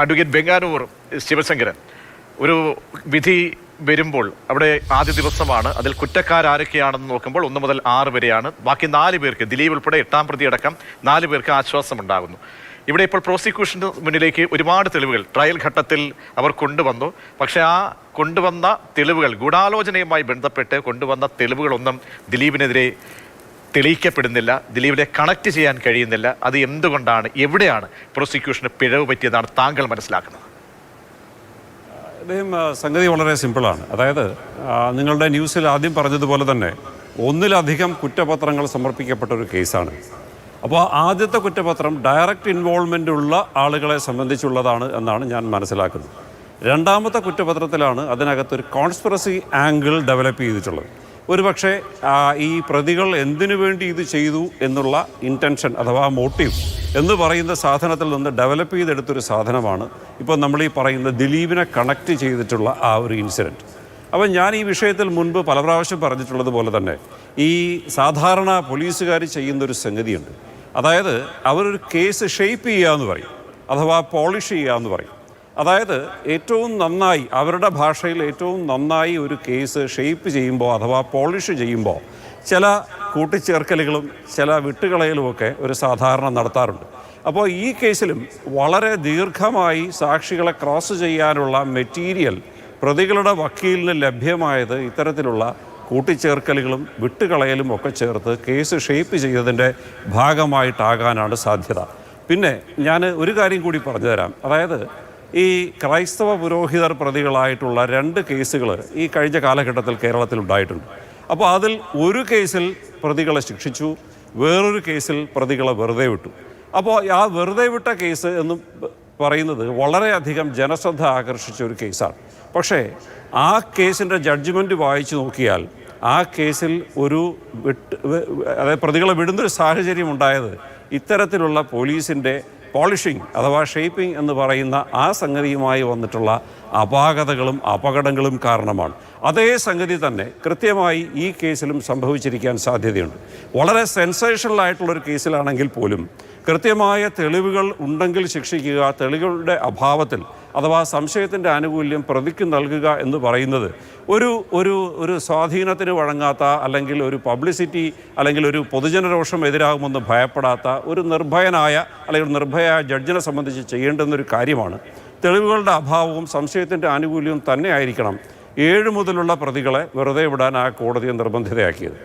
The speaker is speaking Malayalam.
അഡ്വക്കേറ്റ് ബെങ്കാനൂർ ശിവശങ്കരൻ, ഒരു വിധി വരുമ്പോൾ അവിടെ ആദ്യ ദിവസമാണ്, അതിൽ കുറ്റക്കാരൊക്കെയാണെന്ന് നോക്കുമ്പോൾ 1 മുതൽ 6 വരെയാണ്. ബാക്കി 4 പേർക്ക്, ദിലീപ് ഉൾപ്പെടെ 8-ാം പ്രതി അടക്കം 4 പേർക്ക് ആശ്വാസമുണ്ടാകുന്നു. ഇവിടെ ഇപ്പോൾ പ്രോസിക്യൂഷന് മുന്നിലേക്ക് ഒരുപാട് തെളിവുകൾ ട്രയൽ ഘട്ടത്തിൽ അവർ കൊണ്ടുവന്നു. പക്ഷേ ആ കൊണ്ടുവന്ന തെളിവുകൾ, ഗൂഢാലോചനയുമായി ബന്ധപ്പെട്ട് കൊണ്ടുവന്ന തെളിവുകളൊന്നും ദിലീപിനെതിരെ തെളിയിക്കപ്പെടുന്നില്ല, ദിലീപിനെ കണക്ട് ചെയ്യാൻ കഴിയുന്നില്ല. അത് എന്തുകൊണ്ടാണ്, എവിടെയാണ് പ്രോസിക്യൂഷന് പിഴവ് പറ്റിയതാണ് താങ്കൾ മനസ്സിലാക്കുന്നത്? അദ്ദേഹം സംഗതി വളരെ സിമ്പിളാണ്. അതായത് നിങ്ങളുടെ ന്യൂസിൽ ആദ്യം പറഞ്ഞതുപോലെ തന്നെ 1-ലധികം കുറ്റപത്രങ്ങൾ സമർപ്പിക്കപ്പെട്ട ഒരു കേസാണ്. അപ്പോൾ ആദ്യത്തെ കുറ്റപത്രം ഡയറക്റ്റ് ഇൻവോൾവ്മെൻ്റ് ഉള്ള ആളുകളെ സംബന്ധിച്ചുള്ളതാണ് എന്നാണ് ഞാൻ മനസ്സിലാക്കുന്നത്. രണ്ടാമത്തെ കുറ്റപത്രത്തിലാണ് അതിനകത്തൊരു കോൺസ്പിറസി ആംഗിൾ ഡെവലപ്പ് ചെയ്തിട്ടുള്ളത്. ഒരുപക്ഷെ ഈ പ്രതികൾ എന്തിനു വേണ്ടി ഇത് ചെയ്തു എന്നുള്ള ഇൻറ്റൻഷൻ അഥവാ മോട്ടീവ് എന്ന് പറയുന്ന സാധനത്തിൽ നിന്ന് ഡെവലപ്പ് ചെയ്തെടുത്തൊരു സാധനമാണ് ഇപ്പോൾ നമ്മൾ ഈ പറയുന്ന ദിലീപിനെ കണക്ട് ചെയ്തിട്ടുള്ള ആ ഒരു ഇൻസിഡൻറ്റ്. അപ്പം ഞാൻ ഈ വിഷയത്തിൽ മുൻപ് പല പ്രാവശ്യം പറഞ്ഞിട്ടുള്ളത് പോലെ തന്നെ ഈ സാധാരണ പോലീസുകാർ ചെയ്യുന്നൊരു സംഗതിയുണ്ട്. അതായത് അവരൊരു കേസ് ഷേപ്പ് ചെയ്യുക എന്ന് പറയും, അഥവാ പോളിഷ് ചെയ്യുക എന്ന് പറയും. അതായത് ഏറ്റവും നന്നായി, അവരുടെ ഭാഷയിൽ ഏറ്റവും നന്നായി ഒരു കേസ് ഷേപ്പ് ചെയ്യുമ്പോൾ അഥവാ പോളിഷ് ചെയ്യുമ്പോൾ ചില കൂട്ടിച്ചേർക്കലുകളും ചില വിട്ടുകളയലുമൊക്കെ ഒരു സാധാരണ നടത്താറുണ്ട്. അപ്പോൾ ഈ കേസിലും വളരെ ദീർഘമായി സാക്ഷികളെ ക്രോസ് ചെയ്യാനുള്ള മെറ്റീരിയൽ പ്രതികളുടെ വക്കീലിന് ലഭ്യമായത് ഇത്തരത്തിലുള്ള കൂട്ടിച്ചേർക്കലുകളും വിട്ടുകളയലും ഒക്കെ ചേർത്ത് കേസ് ഷേപ്പ് ചെയ്തതിൻ്റെ ഭാഗമായിട്ടാകാനാണ് സാധ്യത. പിന്നെ ഞാൻ ഒരു കാര്യം കൂടി പറഞ്ഞു തരാം. അതായത് ഈ ക്രൈസ്തവ പുരോഹിതർ പ്രതികളായിട്ടുള്ള 2 കേസുകൾ ഈ കഴിഞ്ഞ കാലഘട്ടത്തിൽ കേരളത്തിൽ ഉണ്ടായിട്ടുണ്ട്. അപ്പോൾ അതിൽ ഒരു കേസിൽ പ്രതികളെ ശിക്ഷിച്ചു, വേറൊരു കേസിൽ പ്രതികളെ വെറുതെ വിട്ടു. അപ്പോൾ ആ വെറുതെ വിട്ട കേസ് എന്ന് പറയുന്നത് വളരെയധികം ജനശ്രദ്ധ ആകർഷിച്ച ഒരു കേസാണ്. പക്ഷേ ആ കേസിൻ്റെ ജഡ്ജ്മെൻറ്റ് വായിച്ചു നോക്കിയാൽ ആ കേസിൽ അതായത് പ്രതികളെ വിടുന്നൊരു സാഹചര്യം ഉണ്ടായത് ഇത്തരത്തിലുള്ള പോലീസിൻ്റെ പോളിഷിംഗ് അഥവാ ഷേപ്പിംഗ് എന്ന് പറയുന്ന ആ സംഗതിയുമായി വന്നിട്ടുള്ള അപാകതകളും അപകടങ്ങളും കാരണമാണ്. അതേ സംഗതി തന്നെ കൃത്യമായി ഈ കേസിലും സംഭവിച്ചിരിക്കാൻ സാധ്യതയുണ്ട്. വളരെ സെൻസേഷണൽ ആയിട്ടുള്ളൊരു കേസിലാണെങ്കിൽ പോലും കൃത്യമായ തെളിവുകൾ ഉണ്ടെങ്കിൽ ശിക്ഷിക്കുക, തെളിവുകളുടെ അഭാവത്തിൽ അഥവാ സംശയത്തിൻ്റെ ആനുകൂല്യം പ്രതിക്ക് നൽകുക എന്ന് പറയുന്നത് ഒരു സ്വാധീനത്തിന് വഴങ്ങാത്ത, അല്ലെങ്കിൽ ഒരു പബ്ലിസിറ്റി അല്ലെങ്കിൽ ഒരു പൊതുജനരോഷം എതിരാകുമെന്ന് ഭയപ്പെടാത്ത ഒരു നിർഭയനായ അല്ലെങ്കിൽ നിർഭയ ജഡ്ജിനെ സംബന്ധിച്ച് ചെയ്യേണ്ടുന്നൊരു കാര്യമാണ്. തെളിവുകളുടെ അഭാവവും സംശയത്തിൻ്റെ ആനുകൂല്യവും തന്നെ ആയിരിക്കണം 7 മുതലുള്ള പ്രതികളെ വെറുതെ വിടാൻ ആ കോടതിയെ നിർബന്ധിതയാക്കിയത്.